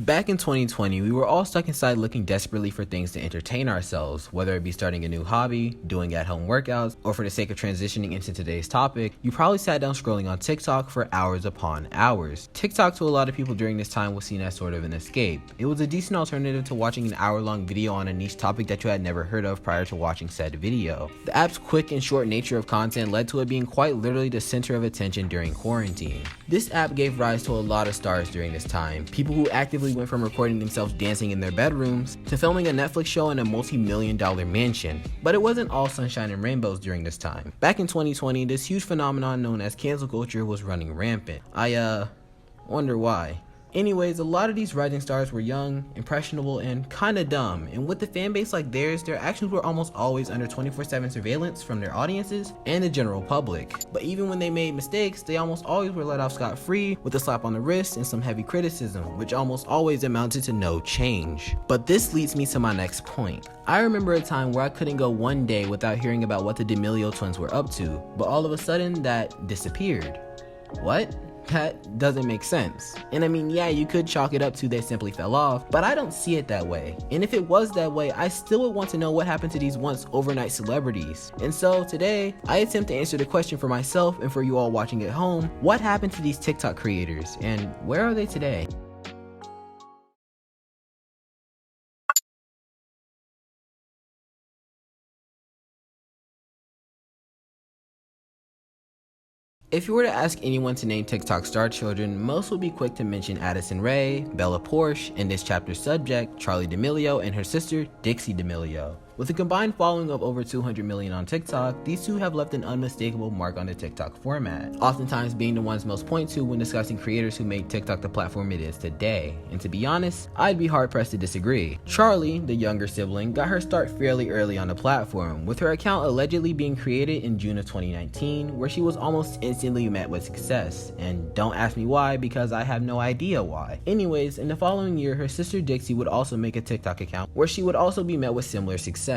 Back in 2020, we were all stuck inside looking desperately for things to entertain ourselves, whether it be starting a new hobby, doing at-home workouts, or for the sake of transitioning into today's topic, you probably sat down scrolling on TikTok for hours upon hours. TikTok to a lot of people during this time was seen as sort of an escape. It was a decent alternative to watching an hour-long video on a niche topic that you had never heard of prior to watching said video. The app's quick and short nature of content led to it being quite literally the center of attention during quarantine. This app gave rise to a lot of stars during this time, people who actively went from recording themselves dancing in their bedrooms to filming a Netflix show in a multi-million-dollar mansion. But it wasn't all sunshine and rainbows during this time. Back in 2020, this huge phenomenon known as cancel culture was running rampant. I wonder why. Anyways, a lot of these rising stars were young, impressionable, and kinda dumb, and with a fan base like theirs, their actions were almost always under 24/7 surveillance from their audiences and the general public. But even when they made mistakes, they almost always were let off scot-free with a slap on the wrist and some heavy criticism, which almost always amounted to no change. But this leads me to my next point. I remember a time where I couldn't go one day without hearing about what the D'Amelio twins were up to, but all of a sudden that disappeared. What? That doesn't make sense. And I mean, yeah, you could chalk it up to they simply fell off, but I don't see it that way. And if it was that way, I still would want to know what happened to these once overnight celebrities. And so today, I attempt to answer the question for myself and for you all watching at home: what happened to these TikTok creators and where are they today? If you were to ask anyone to name TikTok star children, most would be quick to mention Addison Rae, Bella Poarch, and this chapter's subject, CharliDamelio and her sister, DixieDamelio. With a combined following of over 200 million on TikTok, these two have left an unmistakable mark on the TikTok format, oftentimes being the ones most pointed to when discussing creators who made TikTok the platform it is today. And to be honest, I'd be hard pressed to disagree. Charli, the younger sibling, got her start fairly early on the platform, with her account allegedly being created in June of 2019, where she was almost instantly met with success. And don't ask me why, because I have no idea why. Anyways, in the following year, her sister Dixie would also make a TikTok account, where she would also be met with similar success.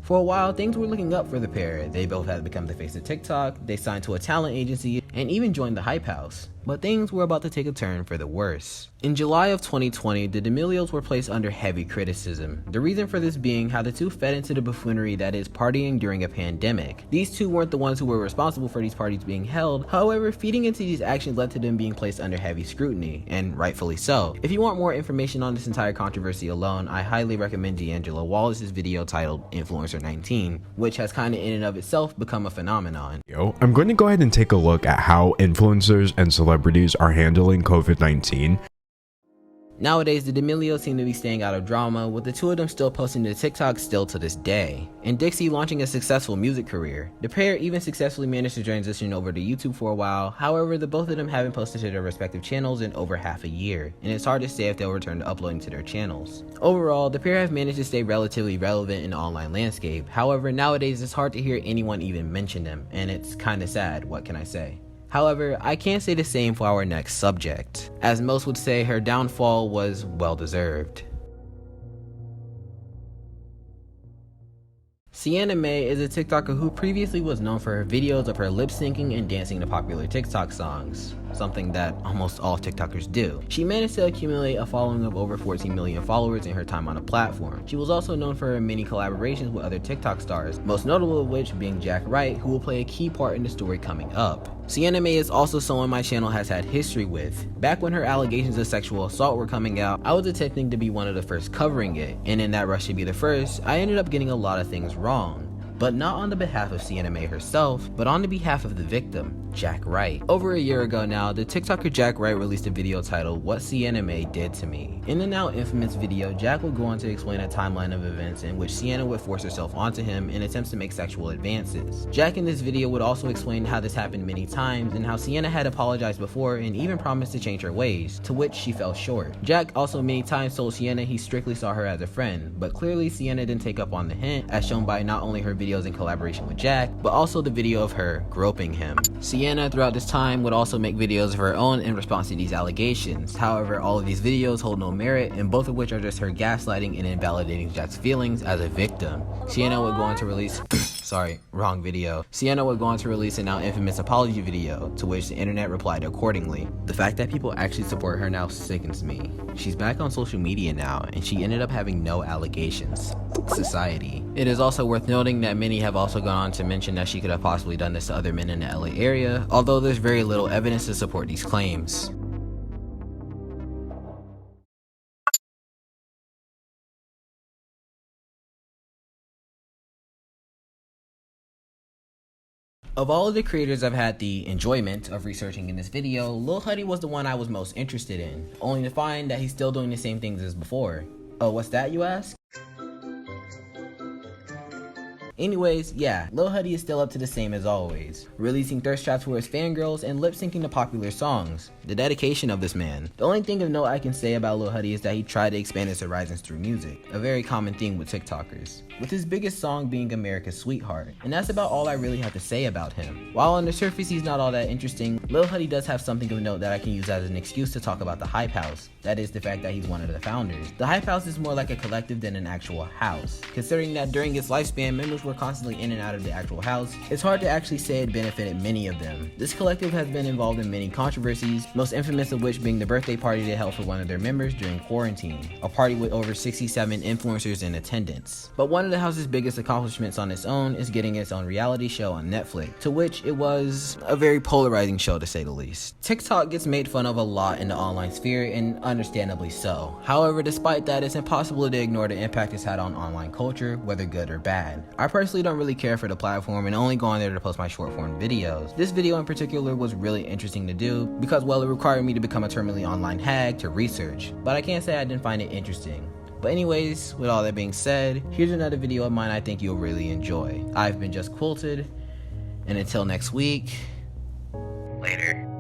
For a while, things were looking up for the pair. They both had become the face of TikTok, they signed to a talent agency, and even joined the HypeHouse. But things were about to take a turn for the worse. In July of 2020, the D'Amelios were placed under heavy criticism. The reason for this being how the two fed into the buffoonery that is partying during a pandemic. These two weren't the ones who were responsible for these parties being held, however, feeding into these actions led to them being placed under heavy scrutiny, and rightfully so. If you want more information on this entire controversy alone, I highly recommend D'Angelo Wallace's video titled Influencer 19, which has kinda in and of itself become a phenomenon. I'm going to go ahead and take a look at how influencers and celebrities are handling COVID-19. Nowadays, the D'Amelios seem to be staying out of drama, with the two of them still posting to TikTok still to this day, and Dixie launching a successful music career. The pair even successfully managed to transition over to YouTube for a while, however, the both of them haven't posted to their respective channels in over half a year, and it's hard to say if they'll return to uploading to their channels. Overall, the pair have managed to stay relatively relevant in the online landscape, however, nowadays it's hard to hear anyone even mention them, and it's kinda sad, what can I say? However, I can't say the same for our next subject, as most would say her downfall was well-deserved. Siennamae is a TikToker who previously was known for her videos of her lip-syncing and dancing to popular TikTok songs, something that almost all TikTokers do. She managed to accumulate a following of over 14 million followers in her time on the platform. She was also known for her many collaborations with other TikTok stars, most notable of which being Jack Wright, who will play a key part in the story coming up. Siennamae is also someone my channel has had history with. Back when her allegations of sexual assault were coming out, I was attempting to be one of the first covering it, and in that rush to be the first, I ended up getting a lot of things wrong. But not on the behalf of Siennamae herself, but on the behalf of the victim, Jack Wright. Over a year ago now, the TikToker Jack Wright released a video titled What Siennamae Did to Me. In the now infamous video, Jack would go on to explain a timeline of events in which Sienna would force herself onto him in attempts to make sexual advances. Jack in this video would also explain how this happened many times and how Sienna had apologized before and even promised to change her ways, to which she fell short. Jack also many times told Sienna he strictly saw her as a friend, but clearly Sienna didn't take up on the hint, as shown by not only her videos in collaboration with Jack, but also the video of her groping him. Sienna throughout this time would also make videos of her own in response to these allegations. However, all of these videos hold no merit, and both of which are just her gaslighting and invalidating Jack's feelings as a victim. Sienna would go on to release Sorry, wrong video. Sienna would go on to release a now infamous apology video, to which the internet replied accordingly. The fact that people actually support her now sickens me. She's back on social media now, and she ended up having no allegations. Society. It is also worth noting that many have also gone on to mention that she could have possibly done this to other men in the LA area, although there's very little evidence to support these claims. Of all of the creators I've had the enjoyment of researching in this video, LilHuddy was the one I was most interested in, only to find that he's still doing the same things as before. Oh, what's that, you ask? Anyways, yeah, LilHuddy is still up to the same as always, releasing thirst traps for his fangirls and lip syncing to popular songs. The dedication of this man. The only thing of note I can say about LilHuddy is that he tried to expand his horizons through music, a very common theme with TikTokers, with his biggest song being America's Sweetheart, and that's about all I really have to say about him. While on the surface he's not all that interesting, LilHuddy does have something of note that I can use as an excuse to talk about the HypeHouse. That is the fact that he's one of the founders. The HypeHouse is more like a collective than an actual house. Considering that during its lifespan, members were constantly in and out of the actual house, it's hard to actually say it benefited many of them. This collective has been involved in many controversies, most infamous of which being the birthday party they held for one of their members during quarantine, a party with over 67 influencers in attendance. But one of the house's biggest accomplishments on its own is getting its own reality show on Netflix, to which it was a very polarizing show to say the least. TikTok gets made fun of a lot in the online sphere, and understandably so. However, despite that, it's impossible to ignore the impact it's had on online culture, whether good or bad. I personally don't really care for the platform and only go on there to post my short form videos. This video in particular was really interesting to do because, well, it required me to become a terminally online hag to research, but I can't say I didn't find it interesting. But anyways, with all that being said, here's another video of mine I think you'll really enjoy. I've been Just Quilted, and until next week, later.